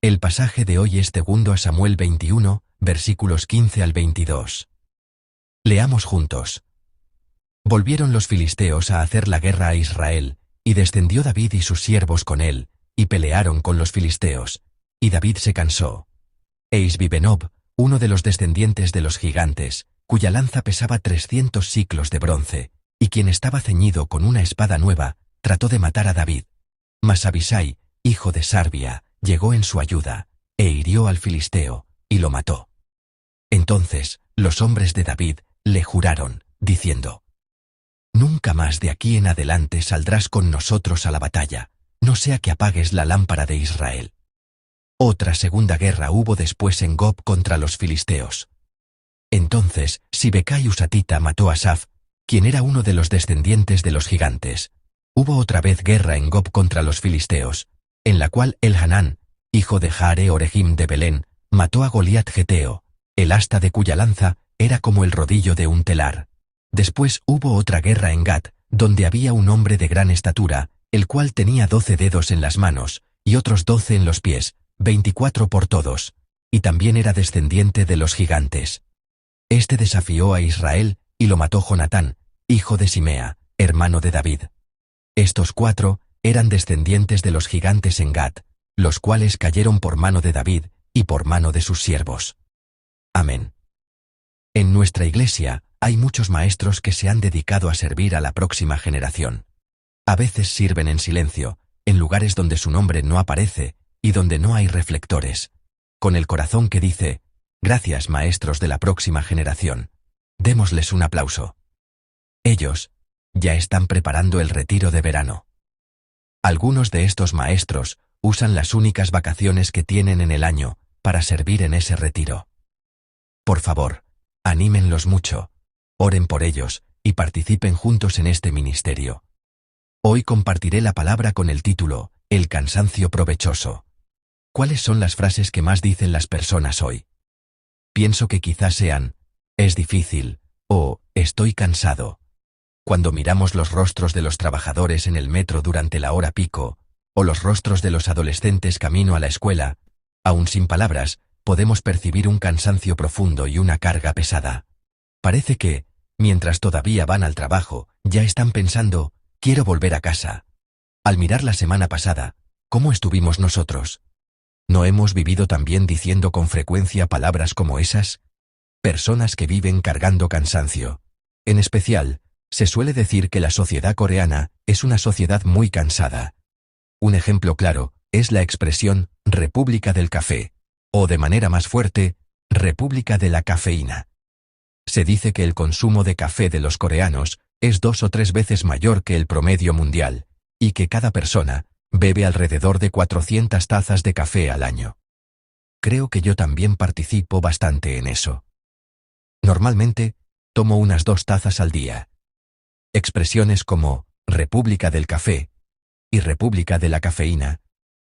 El pasaje de hoy es 2 Samuel 21, versículos 15 al 22. Leamos juntos. Volvieron los filisteos a hacer la guerra a Israel, y descendió David y sus siervos con él, y pelearon con los filisteos, y David se cansó. E Isbi-Benob, uno de los descendientes de los gigantes, cuya lanza pesaba 300 siclos de bronce, y quien estaba ceñido con una espada nueva, trató de matar a David. Mas Abisai, hijo de Sarbia, llegó en su ayuda, e hirió al filisteo, y lo mató. Entonces, los hombres de David le juraron, diciendo: «Nunca más de aquí en adelante saldrás con nosotros a la batalla, no sea que apagues la lámpara de Israel». Otra segunda guerra hubo después en Gob contra los filisteos. Entonces, Sibecai Husatita mató a Saf, quien era uno de los descendientes de los gigantes. Hubo otra vez guerra en Gob contra los filisteos, en la cual Elhanán, hijo de Jaare Orehim de Belén, mató a Goliat geteo, el asta de cuya lanza era como el rodillo de un telar. Después hubo otra guerra en Gat, donde había un hombre de gran estatura, el cual tenía 12 dedos en las manos, y otros 12 en los pies, 24 por todos, y también era descendiente de los gigantes. Este desafió a Israel, y lo mató Jonatán, hijo de Simea, hermano de David. Estos 4 eran descendientes de los gigantes en Gat, los cuales cayeron por mano de David y por mano de sus siervos. Amén. En nuestra iglesia hay muchos maestros que se han dedicado a servir a la próxima generación. A veces sirven en silencio, en lugares donde su nombre no aparece y donde no hay reflectores, con el corazón que dice: «Gracias, maestros de la próxima generación». Démosles un aplauso. Ellos ya están preparando el retiro de verano. Algunos de estos maestros usan las únicas vacaciones que tienen en el año para servir en ese retiro. Por favor, anímenlos mucho, oren por ellos y participen juntos en este ministerio. Hoy compartiré la palabra con el título, El cansancio provechoso. ¿Cuáles son las frases que más dicen las personas hoy? Pienso que quizás sean: «Es difícil» o «Estoy cansado». Cuando miramos los rostros de los trabajadores en el metro durante la hora pico, o los rostros de los adolescentes camino a la escuela, aun sin palabras, podemos percibir un cansancio profundo y una carga pesada. Parece que, mientras todavía van al trabajo, ya están pensando: «Quiero volver a casa». Al mirar la semana pasada, ¿cómo estuvimos nosotros? ¿No hemos vivido también diciendo con frecuencia palabras como esas? Personas que viven cargando cansancio. En especial, se suele decir que la sociedad coreana es una sociedad muy cansada. Un ejemplo claro es la expresión «República del café», o de manera más fuerte, «República de la cafeína». Se dice que el consumo de café de los coreanos es 2 o 3 veces mayor que el promedio mundial, y que cada persona bebe alrededor de 400 tazas de café al año. Creo que yo también participo bastante en eso. Normalmente, tomo unas 2 tazas al día. Expresiones como «República del café» y «República de la cafeína»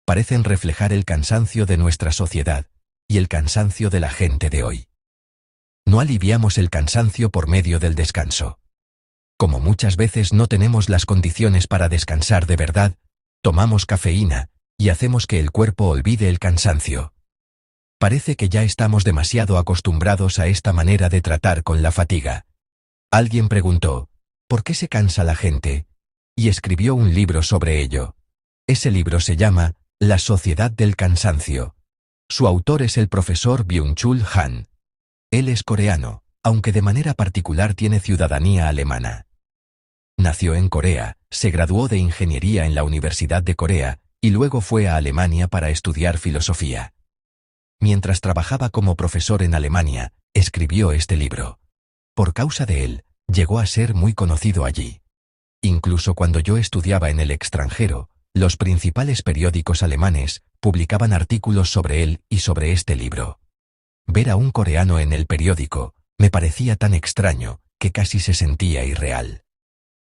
parecen reflejar el cansancio de nuestra sociedad y el cansancio de la gente de hoy. No aliviamos el cansancio por medio del descanso. Como muchas veces no tenemos las condiciones para descansar de verdad, tomamos cafeína y hacemos que el cuerpo olvide el cansancio. Parece que ya estamos demasiado acostumbrados a esta manera de tratar con la fatiga. Alguien preguntó: ¿por qué se cansa la gente? Y escribió un libro sobre ello. Ese libro se llama La sociedad del cansancio. Su autor es el profesor Byung-Chul Han. Él es coreano, aunque de manera particular tiene ciudadanía alemana. Nació en Corea, se graduó de ingeniería en la Universidad de Corea y luego fue a Alemania para estudiar filosofía. Mientras trabajaba como profesor en Alemania, escribió este libro. Por causa de él, llegó a ser muy conocido allí. Incluso cuando yo estudiaba en el extranjero, los principales periódicos alemanes publicaban artículos sobre él y sobre este libro. Ver a un coreano en el periódico me parecía tan extraño que casi se sentía irreal.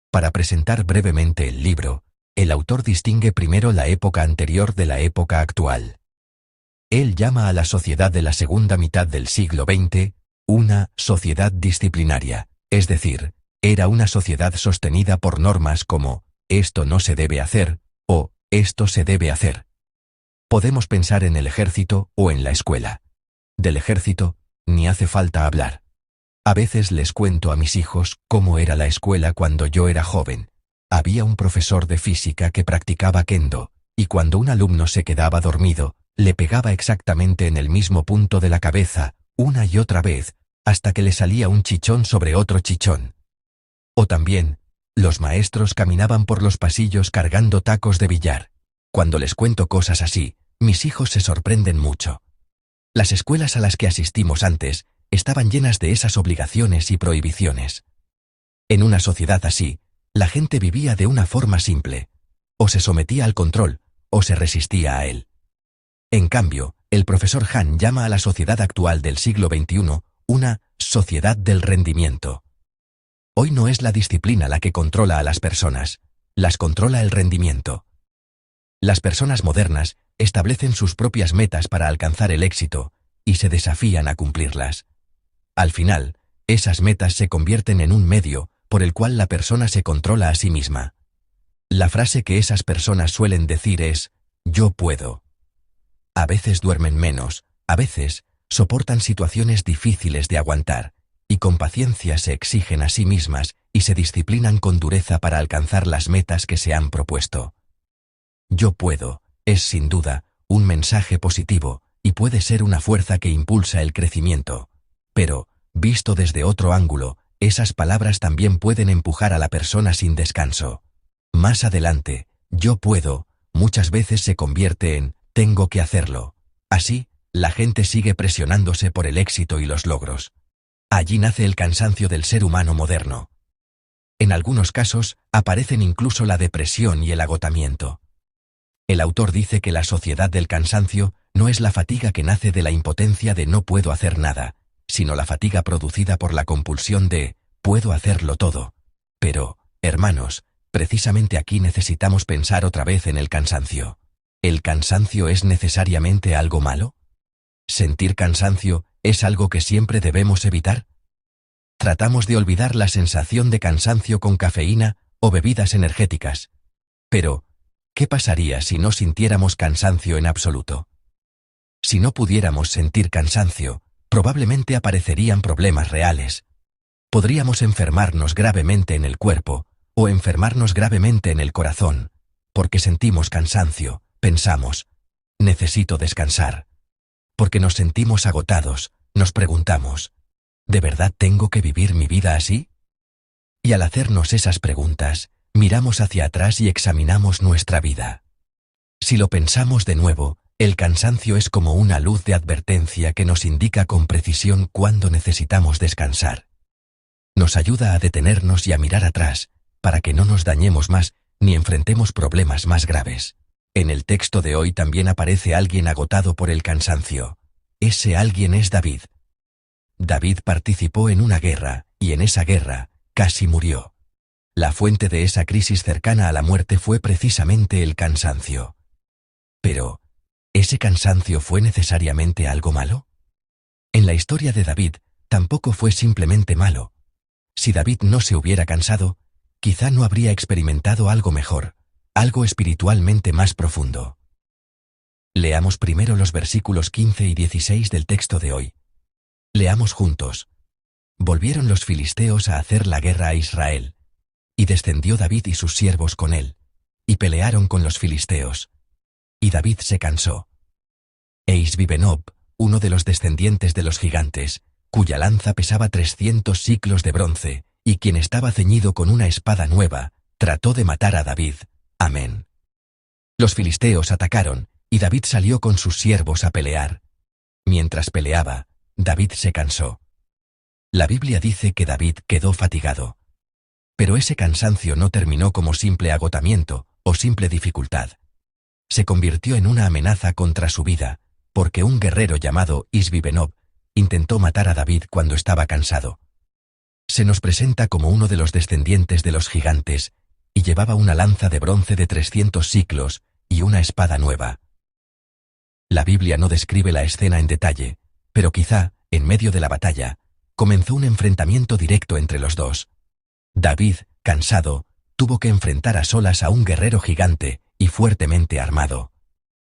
Para presentar brevemente el libro, el autor distingue primero la época anterior de la época actual. Él llama a la sociedad de la segunda mitad del siglo XX una sociedad disciplinaria, es decir, era una sociedad sostenida por normas como «esto no se debe hacer» o «esto se debe hacer». Podemos pensar en el ejército o en la escuela. Del ejército, ni hace falta hablar. A veces les cuento a mis hijos cómo era la escuela cuando yo era joven. Había un profesor de física que practicaba kendo, y cuando un alumno se quedaba dormido, le pegaba exactamente en el mismo punto de la cabeza, una y otra vez, hasta que le salía un chichón sobre otro chichón. O también, los maestros caminaban por los pasillos cargando tacos de billar. Cuando les cuento cosas así, mis hijos se sorprenden mucho. Las escuelas a las que asistimos antes estaban llenas de esas obligaciones y prohibiciones. En una sociedad así, la gente vivía de una forma simple. O se sometía al control, o se resistía a él. En cambio, el profesor Han llama a la sociedad actual del siglo XXI una sociedad del rendimiento. Hoy no es la disciplina la que controla a las personas, las controla el rendimiento. Las personas modernas establecen sus propias metas para alcanzar el éxito y se desafían a cumplirlas. Al final, esas metas se convierten en un medio por el cual la persona se controla a sí misma. La frase que esas personas suelen decir es, yo puedo. A veces duermen menos, a veces soportan situaciones difíciles de aguantar, y con paciencia se exigen a sí mismas y se disciplinan con dureza para alcanzar las metas que se han propuesto. Yo puedo, es sin duda, un mensaje positivo, y puede ser una fuerza que impulsa el crecimiento. Pero, visto desde otro ángulo, esas palabras también pueden empujar a la persona sin descanso. Más adelante, yo puedo, muchas veces se convierte en, tengo que hacerlo. Así, la gente sigue presionándose por el éxito y los logros. Allí nace el cansancio del ser humano moderno. En algunos casos, aparecen incluso la depresión y el agotamiento. El autor dice que la sociedad del cansancio no es la fatiga que nace de la impotencia de no puedo hacer nada, sino la fatiga producida por la compulsión de puedo hacerlo todo. Pero, hermanos, precisamente aquí necesitamos pensar otra vez en el cansancio. ¿El cansancio es necesariamente algo malo? ¿Sentir cansancio es algo que siempre debemos evitar? Tratamos de olvidar la sensación de cansancio con cafeína o bebidas energéticas. Pero, ¿qué pasaría si no sintiéramos cansancio en absoluto? Si no pudiéramos sentir cansancio, probablemente aparecerían problemas reales. Podríamos enfermarnos gravemente en el cuerpo, o enfermarnos gravemente en el corazón, porque sentimos cansancio, pensamos, necesito descansar. Porque nos sentimos agotados, nos preguntamos, ¿de verdad tengo que vivir mi vida así? Y al hacernos esas preguntas, miramos hacia atrás y examinamos nuestra vida. Si lo pensamos de nuevo, el cansancio es como una luz de advertencia que nos indica con precisión cuándo necesitamos descansar. Nos ayuda a detenernos y a mirar atrás, para que no nos dañemos más ni enfrentemos problemas más graves. En el texto de hoy también aparece alguien agotado por el cansancio. Ese alguien es David. David participó en una guerra, y en esa guerra, casi murió. La fuente de esa crisis cercana a la muerte fue precisamente el cansancio. Pero, ¿ese cansancio fue necesariamente algo malo? En la historia de David, tampoco fue simplemente malo. Si David no se hubiera cansado, quizá no habría experimentado algo mejor, algo espiritualmente más profundo. Leamos primero los versículos 15 y 16 del texto de hoy. Leamos juntos. Volvieron los filisteos a hacer la guerra a Israel, y descendió David y sus siervos con él, y pelearon con los filisteos. Y David se cansó. E Isbi-Benob, uno de los descendientes de los gigantes, cuya lanza pesaba 300 siclos de bronce, y quien estaba ceñido con una espada nueva, trató de matar a David. Amén. Los filisteos atacaron, y David salió con sus siervos a pelear. Mientras peleaba, David se cansó. La Biblia dice que David quedó fatigado. Pero ese cansancio no terminó como simple agotamiento o simple dificultad. Se convirtió en una amenaza contra su vida, porque un guerrero llamado Isbi-Benob intentó matar a David cuando estaba cansado. Se nos presenta como uno de los descendientes de los gigantes, y llevaba una lanza de bronce de 300 siclos y una espada nueva. La Biblia no describe la escena en detalle, pero quizá, en medio de la batalla, comenzó un enfrentamiento directo entre los dos. David, cansado, tuvo que enfrentar a solas a un guerrero gigante y fuertemente armado.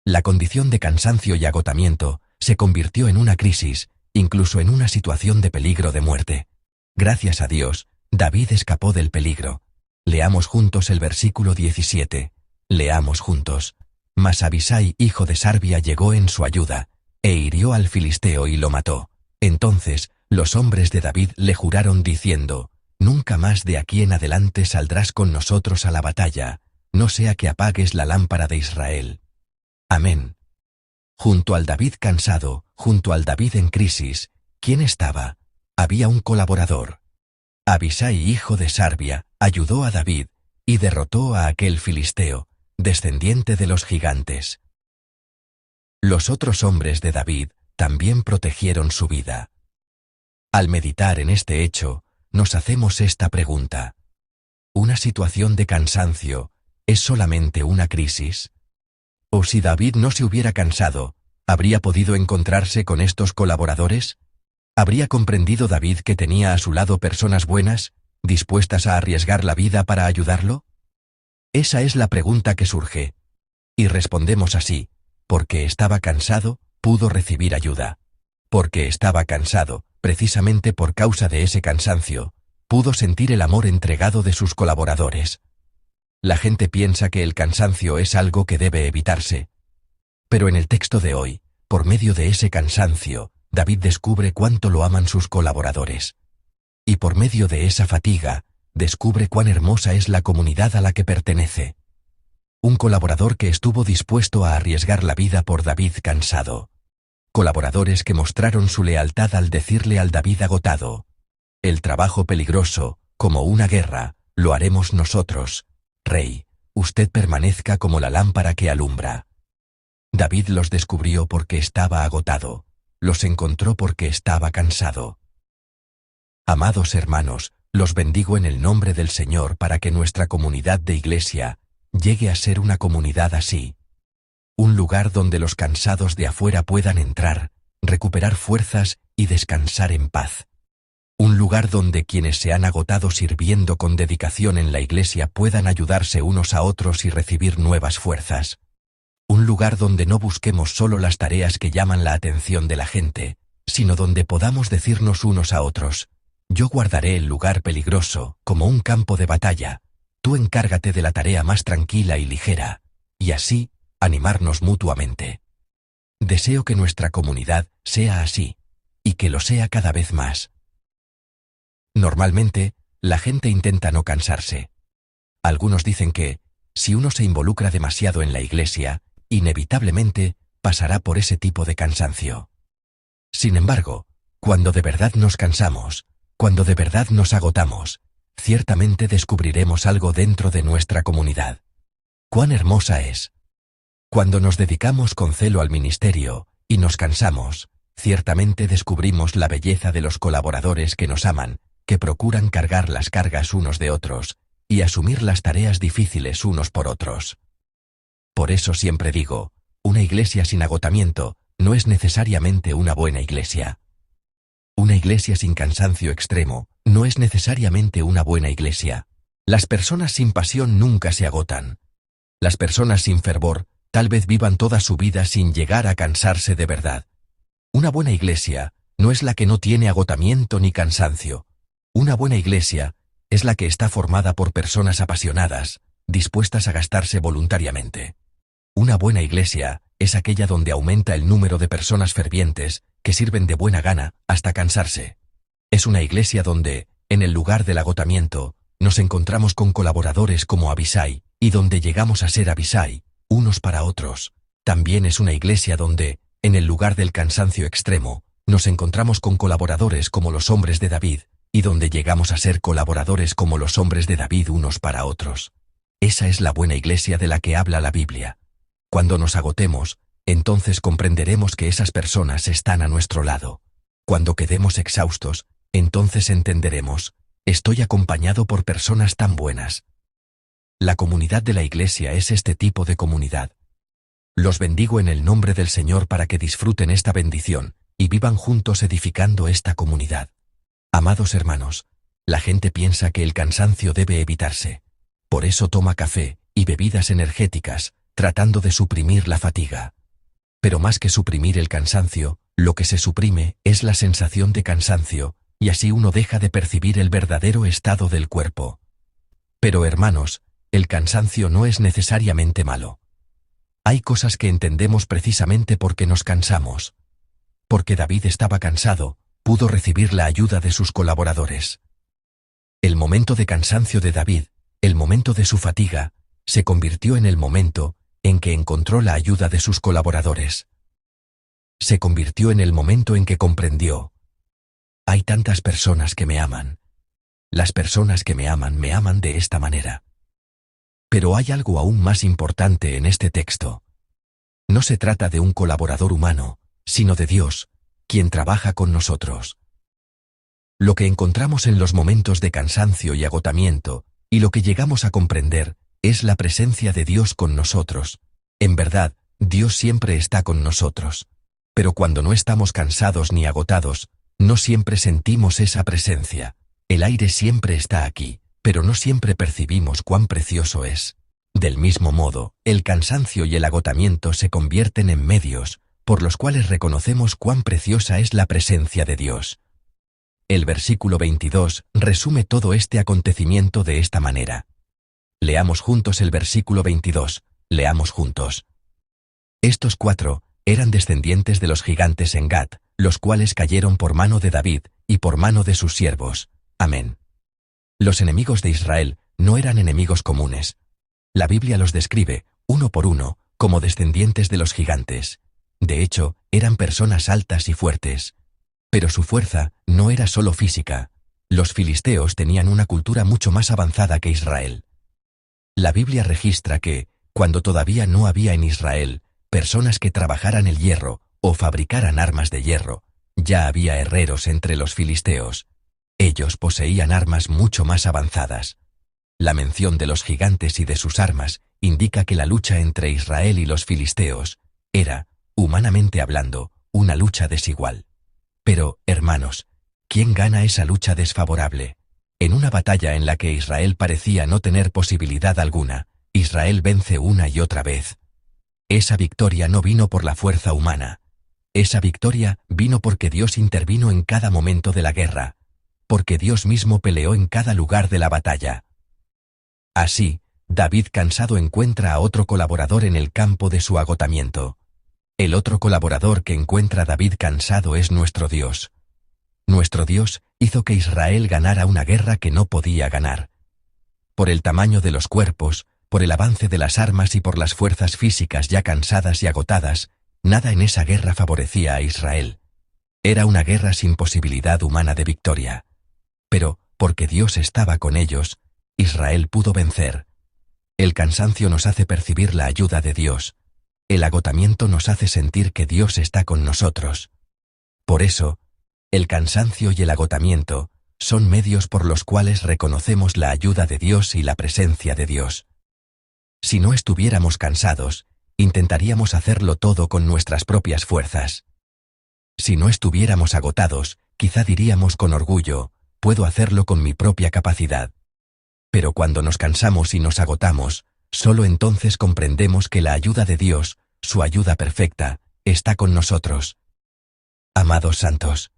La condición de cansancio y agotamiento se convirtió en una crisis, incluso en una situación de peligro de muerte. Gracias a Dios, David escapó del peligro. Leamos juntos el versículo 17. Leamos juntos. Mas Abisai, hijo de Sarbia, llegó en su ayuda, e hirió al filisteo y lo mató. Entonces, los hombres de David le juraron diciendo: Nunca más de aquí en adelante saldrás con nosotros a la batalla, no sea que apagues la lámpara de Israel. Amén. Junto al David cansado, junto al David en crisis, ¿quién estaba? Había un colaborador. Abisai, hijo de Sarbia, ayudó a David, y derrotó a aquel filisteo, descendiente de los gigantes. Los otros hombres de David también protegieron su vida. Al meditar en este hecho, nos hacemos esta pregunta: ¿una situación de cansancio es solamente una crisis? ¿O si David no se hubiera cansado, habría podido encontrarse con estos colaboradores? ¿Habría comprendido David que tenía a su lado personas buenas, dispuestas a arriesgar la vida para ayudarlo? Esa es la pregunta que surge. Y respondemos así: porque estaba cansado, pudo recibir ayuda. Porque estaba cansado, precisamente por causa de ese cansancio, pudo sentir el amor entregado de sus colaboradores. La gente piensa que el cansancio es algo que debe evitarse. Pero en el texto de hoy, por medio de ese cansancio, David descubre cuánto lo aman sus colaboradores. Y por medio de esa fatiga, descubre cuán hermosa es la comunidad a la que pertenece. Un colaborador que estuvo dispuesto a arriesgar la vida por David cansado. Colaboradores que mostraron su lealtad al decirle al David agotado: el trabajo peligroso, como una guerra, lo haremos nosotros. Rey, usted permanezca como la lámpara que alumbra. David los descubrió porque estaba agotado, los encontró porque estaba cansado. Amados hermanos, los bendigo en el nombre del Señor para que nuestra comunidad de iglesia llegue a ser una comunidad así. Un lugar donde los cansados de afuera puedan entrar, recuperar fuerzas y descansar en paz. Un lugar donde quienes se han agotado sirviendo con dedicación en la iglesia puedan ayudarse unos a otros y recibir nuevas fuerzas. Un lugar donde no busquemos solo las tareas que llaman la atención de la gente, sino donde podamos decirnos unos a otros: yo guardaré el lugar peligroso como un campo de batalla, tú encárgate de la tarea más tranquila y ligera, y así, animarnos mutuamente. Deseo que nuestra comunidad sea así, y que lo sea cada vez más. Normalmente, la gente intenta no cansarse. Algunos dicen que, si uno se involucra demasiado en la iglesia, inevitablemente pasará por ese tipo de cansancio. Sin embargo, cuando de verdad nos cansamos, cuando de verdad nos agotamos, ciertamente descubriremos algo dentro de nuestra comunidad. ¡Cuán hermosa es! Cuando nos dedicamos con celo al ministerio y nos cansamos, ciertamente descubrimos la belleza de los colaboradores que nos aman, que procuran cargar las cargas unos de otros y asumir las tareas difíciles unos por otros. Por eso siempre digo, una iglesia sin agotamiento no es necesariamente una buena iglesia. Una iglesia sin cansancio extremo no es necesariamente una buena iglesia. Las personas sin pasión nunca se agotan. Las personas sin fervor tal vez vivan toda su vida sin llegar a cansarse de verdad. Una buena iglesia no es la que no tiene agotamiento ni cansancio. Una buena iglesia es la que está formada por personas apasionadas, dispuestas a gastarse voluntariamente. Una buena iglesia es aquella donde aumenta el número de personas fervientes que sirven de buena gana hasta cansarse. Es una iglesia donde, en el lugar del agotamiento, nos encontramos con colaboradores como Abisai, y donde llegamos a ser Abisai, unos para otros. También es una iglesia donde, en el lugar del cansancio extremo, nos encontramos con colaboradores como los hombres de David, y donde llegamos a ser colaboradores como los hombres de David unos para otros. Esa es la buena iglesia de la que habla la Biblia. Cuando nos agotemos, entonces comprenderemos que esas personas están a nuestro lado. Cuando quedemos exhaustos, entonces entenderemos: estoy acompañado por personas tan buenas. La comunidad de la iglesia es este tipo de comunidad. Los bendigo en el nombre del Señor para que disfruten esta bendición y vivan juntos edificando esta comunidad. Amados hermanos, la gente piensa que el cansancio debe evitarse. Por eso toma café y bebidas energéticas, tratando de suprimir la fatiga. Pero más que suprimir el cansancio, lo que se suprime es la sensación de cansancio, y así uno deja de percibir el verdadero estado del cuerpo. Pero hermanos, el cansancio no es necesariamente malo. Hay cosas que entendemos precisamente porque nos cansamos. Porque David estaba cansado, pudo recibir la ayuda de sus colaboradores. El momento de cansancio de David, el momento de su fatiga, se convirtió en el momento en que encontró la ayuda de sus colaboradores. Se convirtió en el momento en que comprendió: hay tantas personas que me aman. Las personas que me aman de esta manera. Pero hay algo aún más importante en este texto. No se trata de un colaborador humano, sino de Dios, quien trabaja con nosotros. Lo que encontramos en los momentos de cansancio y agotamiento, y lo que llegamos a comprender, es la presencia de Dios con nosotros. En verdad, Dios siempre está con nosotros. Pero cuando no estamos cansados ni agotados, no siempre sentimos esa presencia. El aire siempre está aquí, pero no siempre percibimos cuán precioso es. Del mismo modo, el cansancio y el agotamiento se convierten en medios, por los cuales reconocemos cuán preciosa es la presencia de Dios. El versículo 22 resume todo este acontecimiento de esta manera. Leamos juntos el versículo 22, leamos juntos. Estos 4 eran descendientes de los gigantes en Gat, los cuales cayeron por mano de David y por mano de sus siervos. Amén. Los enemigos de Israel no eran enemigos comunes. La Biblia los describe, uno por uno, como descendientes de los gigantes. De hecho, eran personas altas y fuertes. Pero su fuerza no era solo física. Los filisteos tenían una cultura mucho más avanzada que Israel. La Biblia registra que, cuando todavía no había en Israel personas que trabajaran el hierro o fabricaran armas de hierro, ya había herreros entre los filisteos. Ellos poseían armas mucho más avanzadas. La mención de los gigantes y de sus armas indica que la lucha entre Israel y los filisteos era, humanamente hablando, una lucha desigual. Pero, hermanos, ¿quién gana esa lucha desfavorable? En una batalla en la que Israel parecía no tener posibilidad alguna, Israel vence una y otra vez. Esa victoria no vino por la fuerza humana. Esa victoria vino porque Dios intervino en cada momento de la guerra, porque Dios mismo peleó en cada lugar de la batalla. Así, David cansado encuentra a otro colaborador en el campo de su agotamiento. El otro colaborador que encuentra David cansado es nuestro Dios. Nuestro Dios hizo que Israel ganara una guerra que no podía ganar. Por el tamaño de los cuerpos, por el avance de las armas y por las fuerzas físicas ya cansadas y agotadas, nada en esa guerra favorecía a Israel. Era una guerra sin posibilidad humana de victoria. Pero, porque Dios estaba con ellos, Israel pudo vencer. El cansancio nos hace percibir la ayuda de Dios. El agotamiento nos hace sentir que Dios está con nosotros. Por eso, el cansancio y el agotamiento son medios por los cuales reconocemos la ayuda de Dios y la presencia de Dios. Si no estuviéramos cansados, intentaríamos hacerlo todo con nuestras propias fuerzas. Si no estuviéramos agotados, quizá diríamos con orgullo: puedo hacerlo con mi propia capacidad. Pero cuando nos cansamos y nos agotamos, solo entonces comprendemos que la ayuda de Dios, su ayuda perfecta, está con nosotros. Amados santos,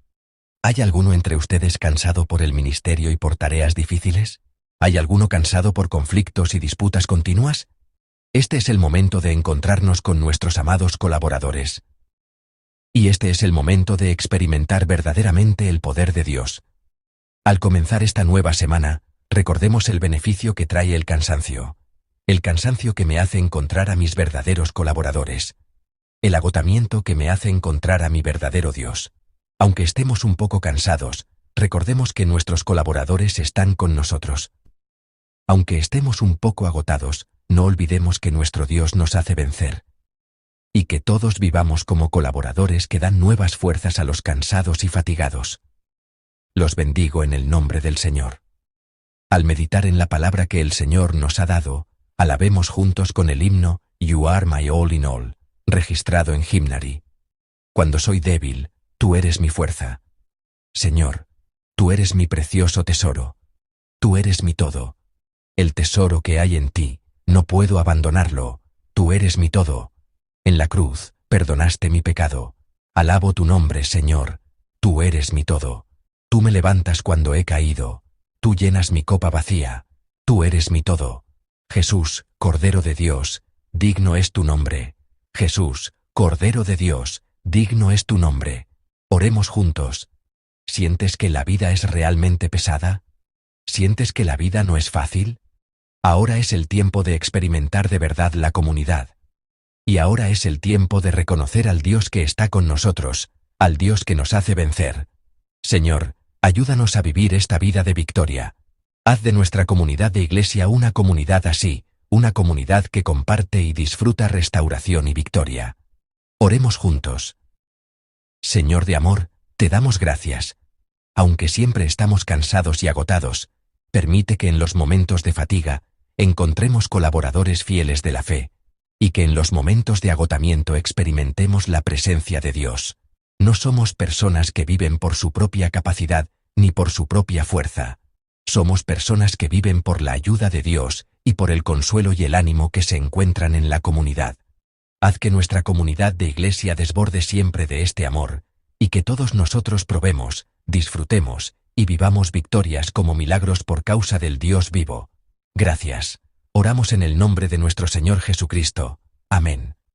¿hay alguno entre ustedes cansado por el ministerio y por tareas difíciles? ¿Hay alguno cansado por conflictos y disputas continuas? Este es el momento de encontrarnos con nuestros amados colaboradores. Y este es el momento de experimentar verdaderamente el poder de Dios. Al comenzar esta nueva semana, recordemos el beneficio que trae el cansancio. El cansancio que me hace encontrar a mis verdaderos colaboradores. El agotamiento que me hace encontrar a mi verdadero Dios. Aunque estemos un poco cansados, recordemos que nuestros colaboradores están con nosotros. Aunque estemos un poco agotados, no olvidemos que nuestro Dios nos hace vencer. Y que todos vivamos como colaboradores que dan nuevas fuerzas a los cansados y fatigados. Los bendigo en el nombre del Señor. Al meditar en la palabra que el Señor nos ha dado, alabemos juntos con el himno You Are My All in All, registrado en Hymnary. Cuando soy débil, tú eres mi fuerza. Señor, tú eres mi precioso tesoro. Tú eres mi todo. El tesoro que hay en ti, no puedo abandonarlo. Tú eres mi todo. En la cruz, perdonaste mi pecado. Alabo tu nombre, Señor. Tú eres mi todo. Tú me levantas cuando he caído. Tú llenas mi copa vacía. Tú eres mi todo. Jesús, Cordero de Dios, digno es tu nombre. Jesús, Cordero de Dios, digno es tu nombre. Oremos juntos. ¿Sientes que la vida es realmente pesada? ¿Sientes que la vida no es fácil? Ahora es el tiempo de experimentar de verdad la comunidad. Y ahora es el tiempo de reconocer al Dios que está con nosotros, al Dios que nos hace vencer. Señor, ayúdanos a vivir esta vida de victoria. Haz de nuestra comunidad de iglesia una comunidad así, una comunidad que comparte y disfruta restauración y victoria. Oremos juntos. Señor de amor, te damos gracias. Aunque siempre estamos cansados y agotados, permite que en los momentos de fatiga encontremos colaboradores fieles de la fe, y que en los momentos de agotamiento experimentemos la presencia de Dios. No somos personas que viven por su propia capacidad ni por su propia fuerza. Somos personas que viven por la ayuda de Dios y por el consuelo y el ánimo que se encuentran en la comunidad. Haz que nuestra comunidad de iglesia desborde siempre de este amor, y que todos nosotros probemos, disfrutemos y vivamos victorias como milagros por causa del Dios vivo. Gracias. Oramos en el nombre de nuestro Señor Jesucristo. Amén.